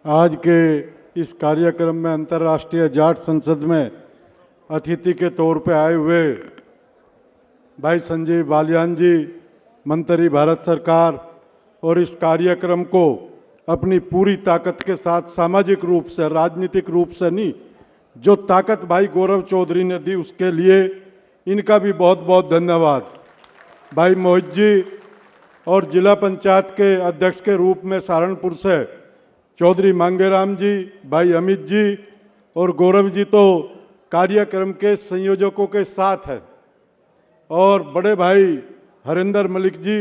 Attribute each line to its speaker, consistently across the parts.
Speaker 1: आज के इस कार्यक्रम में अंतर्राष्ट्रीय जाट संसद में अतिथि के तौर पे आए हुए भाई संजीव बालियान जी, मंत्री भारत सरकार, और इस कार्यक्रम को अपनी पूरी ताकत के साथ सामाजिक रूप से, राजनीतिक रूप से नहीं, जो ताकत भाई गौरव चौधरी ने दी उसके लिए इनका भी बहुत बहुत धन्यवाद। भाई मोहित जी और जिला पंचायत के अध्यक्ष के रूप में सहारनपुर से चौधरी मांगेराम जी, भाई अमित जी और गौरव जी तो कार्यक्रम के संयोजकों के साथ है, और बड़े भाई हरिंदर मलिक जी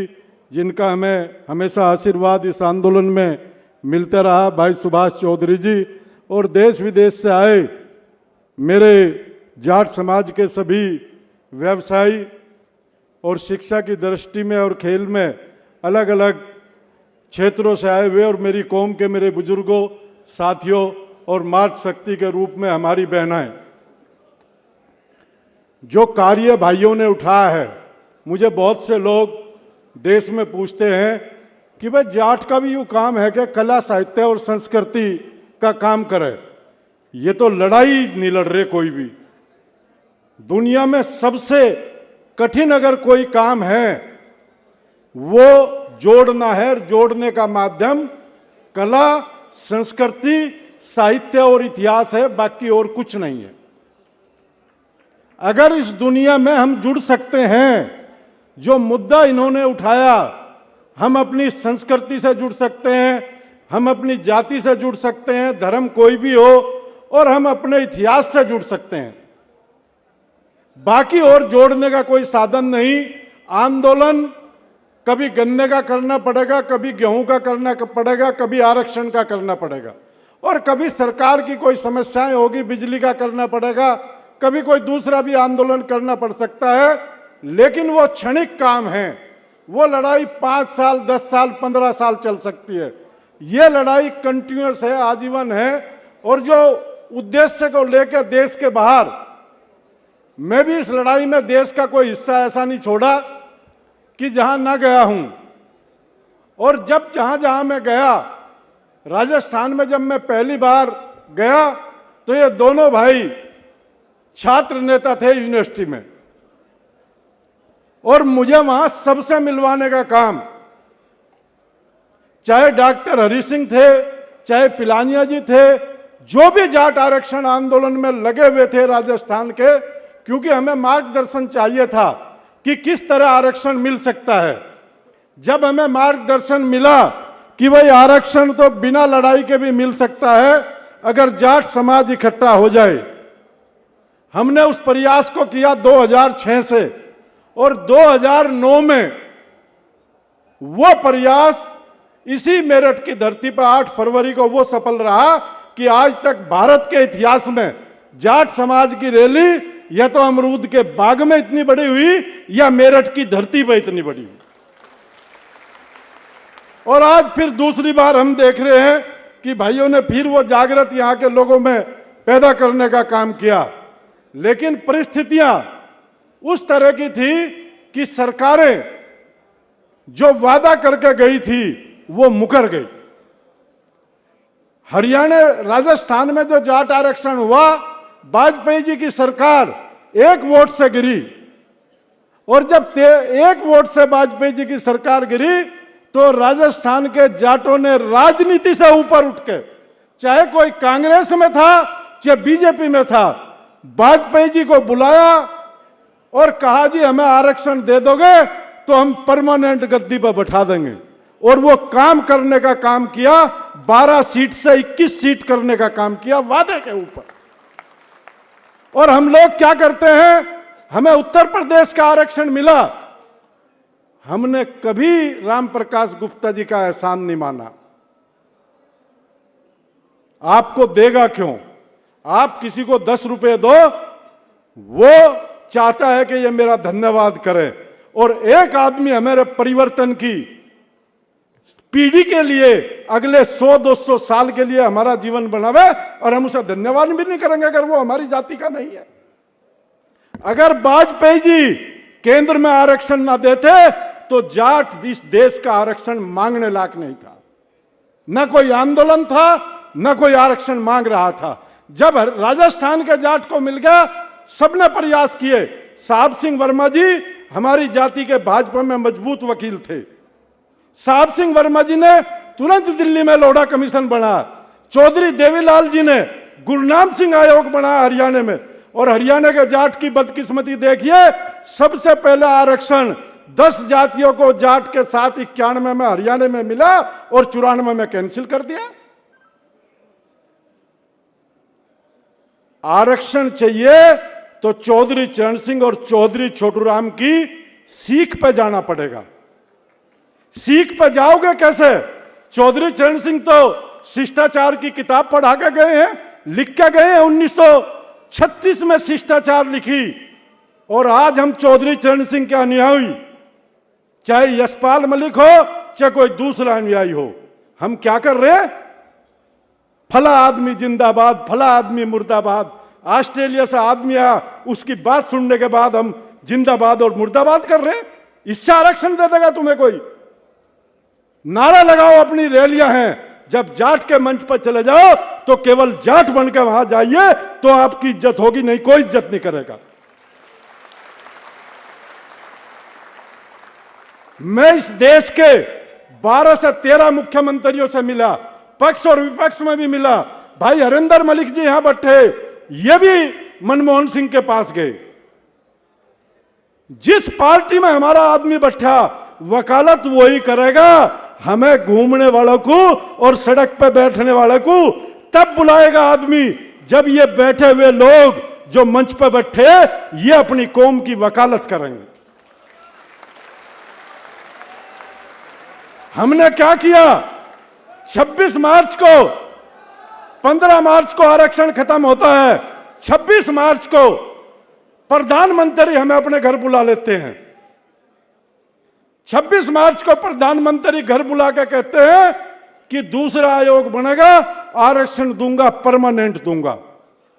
Speaker 1: जिनका हमें हमेशा आशीर्वाद इस आंदोलन में मिलता रहा, भाई सुभाष चौधरी जी, और देश विदेश से आए मेरे जाट समाज के सभी व्यवसायी और शिक्षा की दृष्टि में और खेल में अलग अलग क्षेत्रों से आए हुए, और मेरी कौम के मेरे बुजुर्गों, साथियों और मातृ शक्ति के रूप में हमारी बहनें, जो कार्य भाइयों ने उठाया है। मुझे बहुत से लोग देश में पूछते हैं कि भाई जाट का भी यूँ काम है कि कला, साहित्य और संस्कृति का काम करे। ये तो लड़ाई नहीं लड़ रहे कोई भी। दुनिया में सबसे कठिन अगर कोई काम है वो जोड़ना है, जोड़ने का माध्यम कला, संस्कृति, साहित्य और इतिहास है, बाकी और कुछ नहीं है। अगर इस दुनिया में हम जुड़ सकते हैं, जो मुद्दा इन्होंने उठाया, हम अपनी संस्कृति से जुड़ सकते हैं, हम अपनी जाति से जुड़ सकते हैं, धर्म कोई भी हो, और हम अपने इतिहास से जुड़ सकते हैं। बाकी और जोड़ने का कोई साधन नहीं। आंदोलन कभी गन्ने का करना पड़ेगा, कभी गेहूं का करना पड़ेगा, कभी आरक्षण का करना पड़ेगा, और कभी सरकार की कोई समस्याएं होगी, बिजली का करना पड़ेगा, कभी कोई दूसरा भी आंदोलन करना पड़ सकता है। लेकिन वो क्षणिक काम है। वो लड़ाई 5 साल, 10 साल, 15 साल चल सकती है। ये लड़ाई कंटिन्यूअस है, आजीवन है। और जो उद्देश्य को लेकर देश के बाहर, मैं भी इस लड़ाई में देश का कोई हिस्सा ऐसा नहीं छोड़ा कि जहां ना गया हूं। और जब जहां जहां मैं गया, राजस्थान में जब मैं पहली बार गया तो ये दोनों भाई छात्र नेता थे यूनिवर्सिटी में, और मुझे वहां सबसे मिलवाने का काम, चाहे डॉक्टर हरि सिंह थे, चाहे पिलानिया जी थे, जो भी जाट आरक्षण आंदोलन में लगे हुए थे राजस्थान के, क्योंकि हमें मार्गदर्शन चाहिए था कि किस तरह आरक्षण मिल सकता है। जब हमें मार्गदर्शन मिला कि भाई आरक्षण तो बिना लड़ाई के भी मिल सकता है अगर जाट समाज इकट्ठा हो जाए, हमने उस प्रयास को किया 2006 से, और 2009 में वो प्रयास इसी मेरठ की धरती पर 8 फरवरी को वो सफल रहा कि आज तक भारत के इतिहास में जाट समाज की रैली या तो अमरूद के बाग में इतनी बड़ी हुई या मेरठ की धरती पर इतनी बड़ी हुई। और आज फिर दूसरी बार हम देख रहे हैं कि भाइयों ने फिर वो जागृत यहां के लोगों में पैदा करने का काम किया। लेकिन परिस्थितियां उस तरह की थी कि सरकारें जो वादा करके गई थी वो मुकर गई। हरियाणा, राजस्थान में जो जाट आरक्षण हुआ, वाजपेयी जी की सरकार 1 वोट से गिरी, और जब 1 वोट से वाजपेयी जी की सरकार गिरी तो राजस्थान के जाटों ने राजनीति से ऊपर उठ के, चाहे कोई कांग्रेस में था चाहे बीजेपी में था, वाजपेयी जी को बुलाया और कहा जी हमें आरक्षण दे दोगे तो हम परमानेंट गद्दी पर बैठा देंगे। और वो काम करने का काम किया, 12 सीट से 21 सीट करने का काम किया वादे के ऊपर। और हम लोग क्या करते हैं, हमें उत्तर प्रदेश का आरक्षण मिला, हमने कभी राम प्रकाश गुप्ता जी का एहसान नहीं माना। आपको देगा क्यों? आप किसी को 10 रुपए दो, वो चाहता है कि ये मेरा धन्यवाद करे, और एक आदमी हमारे परिवर्तन की पीढ़ी के लिए अगले 100-200 साल के लिए हमारा जीवन बनावे, और हम उसे धन्यवाद भी नहीं करेंगे अगर वो हमारी जाति का नहीं है। अगर वाजपेयी जी केंद्र में आरक्षण ना देते तो जाट इस देश का आरक्षण मांगने लायक नहीं था। न कोई आंदोलन था, न कोई आरक्षण मांग रहा था। जब राजस्थान के जाट को मिल गया, सबने प्रयास किए। साहब सिंह वर्मा जी हमारी जाति के भाजपा में मजबूत वकील थे। साहब सिंह वर्मा जी ने तुरंत दिल्ली में लोढ़ा कमीशन बनाया। चौधरी देवीलाल जी ने गुरनाम सिंह आयोग बनाया हरियाणा में। और हरियाणा के जाट की बदकिस्मती देखिए, सबसे पहले आरक्षण 10 जातियों को जाट के साथ 91 में हरियाणा में मिला और 94 में कैंसिल कर दिया। आरक्षण चाहिए तो चौधरी चरण सिंह और चौधरी छोटूराम की सीख पे जाना पड़ेगा। सीख पे जाओगे कैसे? चौधरी चरण सिंह तो शिष्टाचार की किताब पढ़ा के गए हैं, लिख के गए हैं। 1936 में शिष्टाचार लिखी। और आज हम चौधरी चरण सिंह के अनुयायी, चाहे यशपाल मलिक हो चाहे कोई दूसरा अनुयायी हो, हम क्या कर रहे हैं? फला आदमी जिंदाबाद, फला आदमी मुर्दाबाद। ऑस्ट्रेलिया से आदमी आया, उसकी बात सुनने के बाद हम जिंदाबाद और मुर्दाबाद कर रहे हैं। इससे आरक्षण दे देगा तुम्हें कोई? नारा लगाओ, अपनी रैलियां हैं। जब जाट के मंच पर चले जाओ तो केवल जाट बनकर वहां जाइए, तो आपकी इज्जत होगी, नहीं कोई इज्जत नहीं करेगा। मैं इस देश के 12 से 13 मुख्यमंत्रियों से मिला, पक्ष और विपक्ष में भी मिला। भाई हरिंदर मलिक जी यहां बैठे, ये भी मनमोहन सिंह के पास गए। जिस पार्टी में हमारा आदमी बैठा, वकालत वही करेगा। हमें घूमने वालों को और सड़क पर बैठने वालों को तब बुलाएगा आदमी जब ये बैठे हुए लोग जो मंच पर बैठे, ये अपनी कौम की वकालत करेंगे। हमने क्या किया? 26 मार्च को, 15 मार्च को आरक्षण खत्म होता है। 26 मार्च को प्रधानमंत्री हमें अपने घर बुला लेते हैं। 26 मार्च को प्रधानमंत्री घर बुला के कहते हैं कि दूसरा आयोग बनेगा, आरक्षण दूंगा, परमानेंट दूंगा।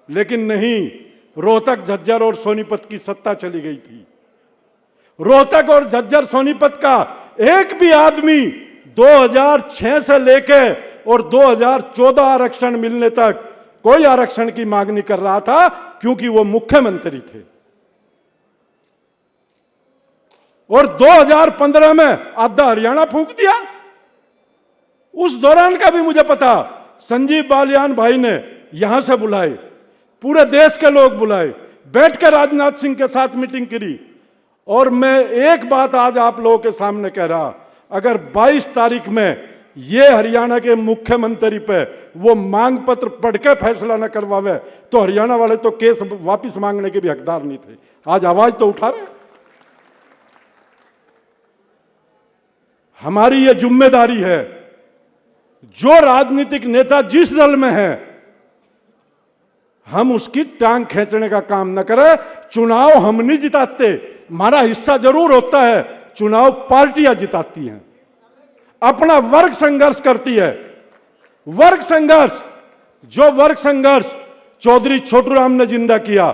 Speaker 1: लेकिन नहीं, रोहतक, झज्जर और सोनीपत की सत्ता चली गई थी। रोहतक और झज्जर सोनीपत का एक भी आदमी 2006 से लेके और 2014 आरक्षण मिलने तक कोई आरक्षण की मांग नहीं कर रहा था, क्योंकि वो मुख्यमंत्री थे। और 2015 में आधा हरियाणा फूंक दिया। उस दौरान का भी मुझे पता, संजीव बालियान भाई ने यहां से बुलाए, पूरे देश के लोग बुलाए, बैठकर राजनाथ सिंह के साथ मीटिंग करी। और मैं एक बात आज आप लोगों के सामने कह रहा, अगर 22 तारीख में ये हरियाणा के मुख्यमंत्री पे वो मांग पत्र पढ़ के फैसला न करवावे, तो हरियाणा वाले तो केस वापस मांगने के भी हकदार नहीं थे। आज आवाज तो उठा रहे। हमारी ये जिम्मेदारी है, जो राजनीतिक नेता जिस दल में है, हम उसकी टांग खींचने का काम न करें। चुनाव हम नहीं जिताते, हमारा हिस्सा जरूर होता है, चुनाव पार्टियां जिताती हैं, अपना वर्ग संघर्ष करती है। वर्ग संघर्ष, जो वर्ग संघर्ष चौधरी छोटूराम ने जिंदा किया,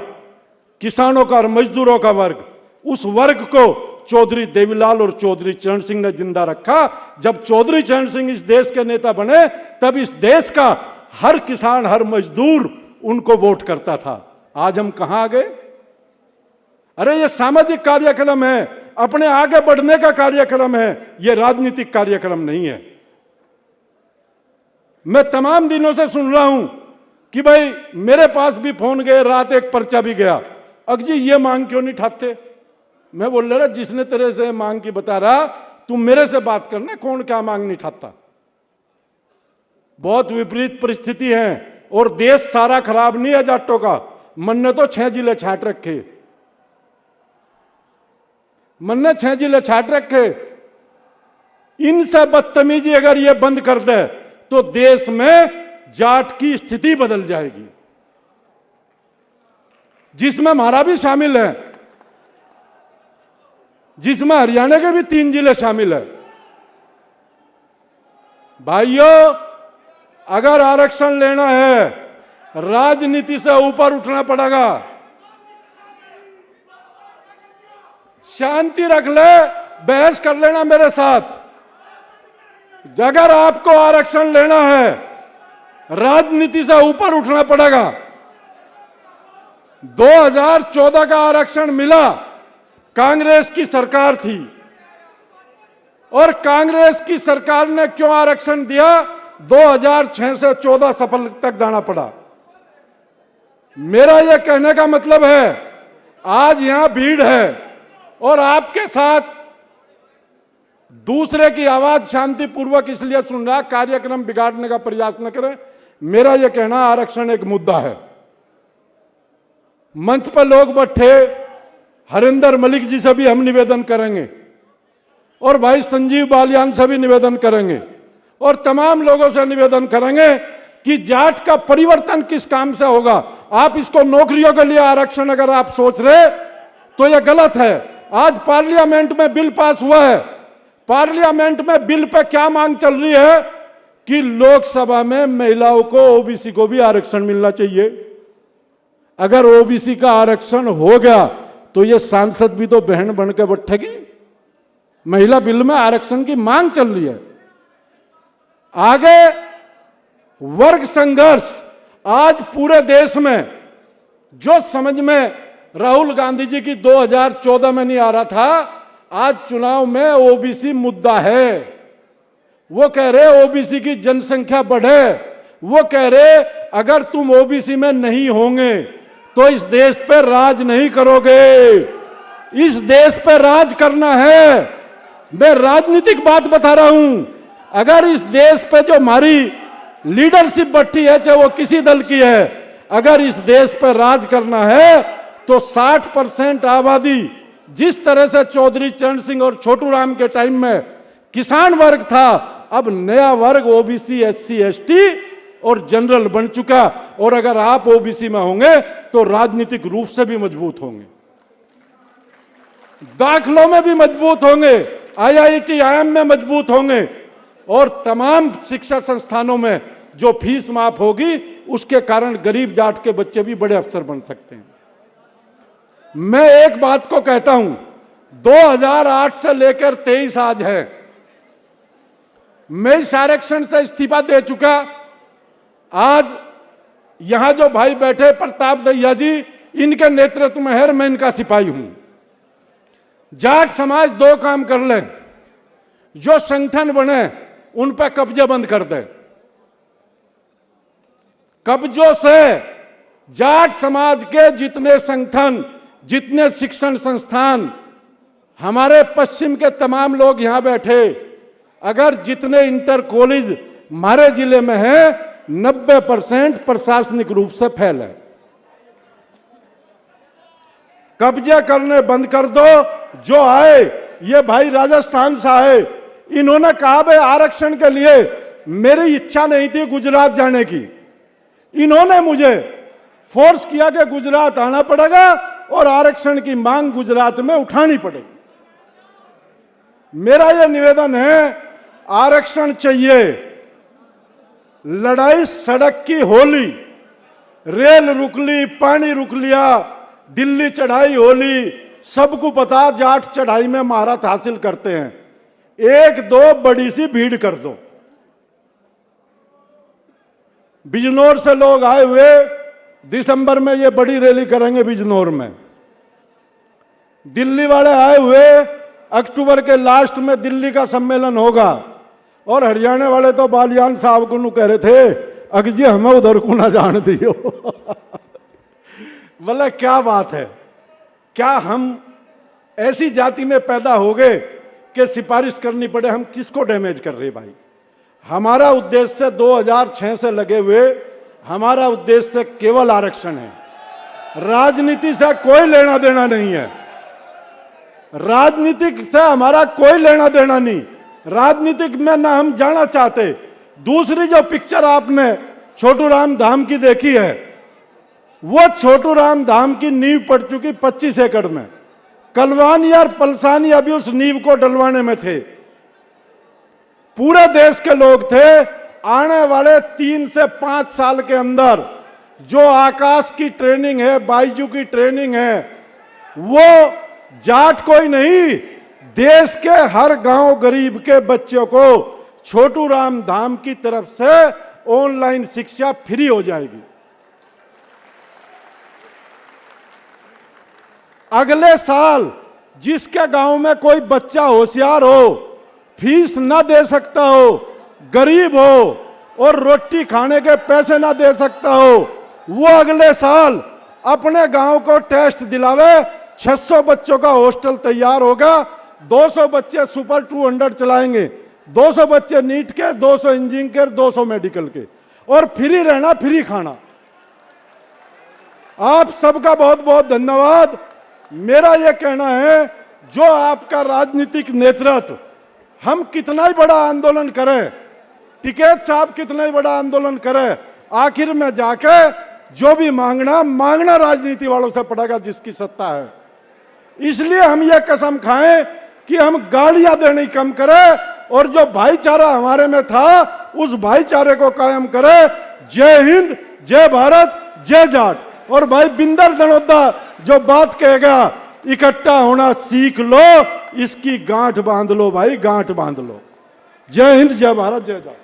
Speaker 1: किसानों का और मजदूरों का वर्ग, उस वर्ग को चौधरी देवीलाल और चौधरी चरण सिंह ने जिंदा रखा। जब चौधरी चरण सिंह इस देश के नेता बने, तब इस देश का हर किसान, हर मजदूर उनको वोट करता था। आज हम कहां आ गए? अरे ये सामाजिक कार्यक्रम है, अपने आगे बढ़ने का कार्यक्रम है, ये राजनीतिक कार्यक्रम नहीं है। मैं तमाम दिनों से सुन रहा हूं कि भाई मेरे पास भी फोन गए, रात एक पर्चा भी गया, अगजी ये मांग क्यों नहीं ठाते? मैं बोल रहा, जिसने तेरे से मांग की बता रहा, तुम मेरे से बात करना, कौन क्या मांग नहीं ठाता। बहुत विपरीत परिस्थिति है और देश सारा खराब नहीं है जाटों का। मन ने तो 6 जिले छाट रखे, मन ने 6 जिले छाट रखे। इनसे बदतमीजी अगर ये बंद कर दे तो देश में जाट की स्थिति बदल जाएगी, जिसमें हमारा भी शामिल है, जिसमें हरियाणा के भी 3 जिले शामिल है। भाइयों, अगर आरक्षण लेना है, राजनीति से ऊपर उठना पड़ेगा। शांति रख ले, बहस कर लेना मेरे साथ। अगर आपको आरक्षण लेना है राजनीति से ऊपर उठना पड़ेगा। 2014 का आरक्षण मिला, कांग्रेस की सरकार थी, और कांग्रेस की सरकार ने क्यों आरक्षण दिया? 2006 से 14 सफल तक जाना पड़ा। मेरा यह कहने का मतलब है, आज यहां भीड़ है और आपके साथ दूसरे की आवाज शांतिपूर्वक इसलिए सुन रहा, कार्यक्रम बिगाड़ने का प्रयास न करें। मेरा यह कहना, आरक्षण एक मुद्दा है। मंच पर लोग बैठे, हरिंदर मलिक जी से भी हम निवेदन करेंगे, और भाई संजीव बालियान से भी निवेदन करेंगे, और तमाम लोगों से निवेदन करेंगे कि जाट का परिवर्तन किस काम से होगा। आप इसको नौकरियों के लिए आरक्षण अगर आप सोच रहे तो यह गलत है। आज पार्लियामेंट में बिल पास हुआ है, पार्लियामेंट में बिल पे क्या मांग चल रही है कि लोकसभा में महिलाओं को, ओबीसी को भी आरक्षण मिलना चाहिए। अगर ओबीसी का आरक्षण हो गया तो ये सांसद भी तो बहन बन के बैठेगी। महिला बिल में आरक्षण की मांग चल रही है। आगे वर्ग संघर्ष, आज पूरे देश में जो समझ में राहुल गांधी जी की 2014 में नहीं आ रहा था, आज चुनाव में ओबीसी मुद्दा है। वो कह रहे ओबीसी की जनसंख्या बढ़े, वो कह रहे अगर तुम ओबीसी में नहीं होंगे तो इस देश पे राज नहीं करोगे। इस देश पे राज करना है। मैं राजनीतिक बात बता रहा हूं। अगर इस देश पे जो हमारी लीडरशिप बैठी है, चाहे वो किसी दल की है, अगर इस देश पे राज करना है तो 60% आबादी, जिस तरह से चौधरी चरण सिंह और छोटू राम के टाइम में किसान वर्ग था, अब नया वर्ग ओबीसी, एससी, एसटी और जनरल बन चुका। और अगर आप ओबीसी में होंगे तो राजनीतिक रूप से भी मजबूत होंगे, दाखिलों में भी मजबूत होंगे, आईआईटी, आईआईएम में मजबूत होंगे, और तमाम शिक्षा संस्थानों में जो फीस माफ होगी उसके कारण गरीब जाट के बच्चे भी बड़े अफसर बन सकते हैं। मैं एक बात को कहता हूं, 2008 से लेकर 23 आज है, मैं इस आरक्षण से इस्तीफा दे चुका। आज यहां जो भाई बैठे प्रताप दहिया जी, इनके नेतृत्व में है, मैं इनका सिपाही हूं। जाट समाज दो काम कर ले, जो संगठन बने उन पर कब्जे बंद कर दे। कब्जों से जाट समाज के जितने संगठन, जितने शिक्षण संस्थान, हमारे पश्चिम के तमाम लोग यहां बैठे, अगर जितने इंटर कॉलेज हमारे जिले में है, 90% प्रशासनिक रूप से फैल है। कब्जे करने बंद कर दो। जो आए, ये भाई राजस्थान से आए, इन्होंने कहा भाई आरक्षण के लिए मेरी इच्छा नहीं थी गुजरात जाने की, इन्होंने मुझे फोर्स किया कि गुजरात आना पड़ेगा और आरक्षण की मांग गुजरात में उठानी पड़ेगी। मेरा यह निवेदन है, आरक्षण चाहिए। लड़ाई सड़क की होली, रेल रुक ली, पानी रुक लिया, दिल्ली चढ़ाई होली, सबको पता जाट चढ़ाई में महारत हासिल करते हैं। एक दो बड़ी सी भीड़ कर दो। बिजनौर से लोग आए हुए, दिसंबर में ये बड़ी रैली करेंगे बिजनौर में। दिल्ली वाले आए हुए, अक्टूबर के लास्ट में दिल्ली का सम्मेलन होगा। और हरियाणा वाले तो बालियान साहब को कह रहे थे, अगजी हमें उधर को ना जान दियो। बोले क्या बात है, क्या हम ऐसी जाति में पैदा हो गए कि सिफारिश करनी पड़े? हम किसको डैमेज कर रहे भाई? हमारा उद्देश्य 2006 से लगे हुए, हमारा उद्देश्य केवल आरक्षण है। राजनीति से कोई लेना देना नहीं है। राजनीतिक से हमारा कोई लेना देना नहीं, राजनीतिक में ना हम जाना चाहते। दूसरी जो पिक्चर आपने छोटू राम धाम की देखी है, वो छोटू राम धाम की नींव पड़ चुकी 25 एकड़ में। कलवानी और पलसानी अभी उस नींव को डलवाने में थे। पूरे देश के लोग थे। आने वाले 3 से 5 साल के अंदर जो आकाश की ट्रेनिंग है, बाइजू की ट्रेनिंग है, वो जाट कोई नहीं, देश के हर गांव गरीब के बच्चों को छोटू राम धाम की तरफ से ऑनलाइन शिक्षा फ्री हो जाएगी। अगले साल जिसके गांव में कोई बच्चा होशियार हो, फीस ना दे सकता हो, गरीब हो और रोटी खाने के पैसे ना दे सकता हो, वो अगले साल अपने गांव को टेस्ट दिलावे। 600 बच्चों का हॉस्टल तैयार होगा, 200 बच्चे सुपर 200 चलाएंगे, 200 बच्चे नीट के, 200 इंजीनियरिंग के, 200 मेडिकल के, और फ्री रहना, फ्री खाना। आप सबका बहुत बहुत धन्यवाद। मेरा यह कहना है, जो आपका राजनीतिक नेतृत्व, हम कितना ही बड़ा आंदोलन करें, टिकैत साहब कितना ही बड़ा आंदोलन करें, आखिर में जाके जो भी मांगना राजनीति वालों से पड़ेगा, जिसकी सत्ता है। इसलिए हम ये कसम खाएं कि हम गालियां देनी कम करें और जो भाईचारा हमारे में था उस भाईचारे को कायम करें। जय हिंद, जय भारत, जय जाट। और भाई बिंदर दनोदा जो बात कहेगा, इकट्ठा होना सीख लो, इसकी गांठ बांध लो भाई, गांठ बांध लो। जय हिंद, जय भारत, जय जाट।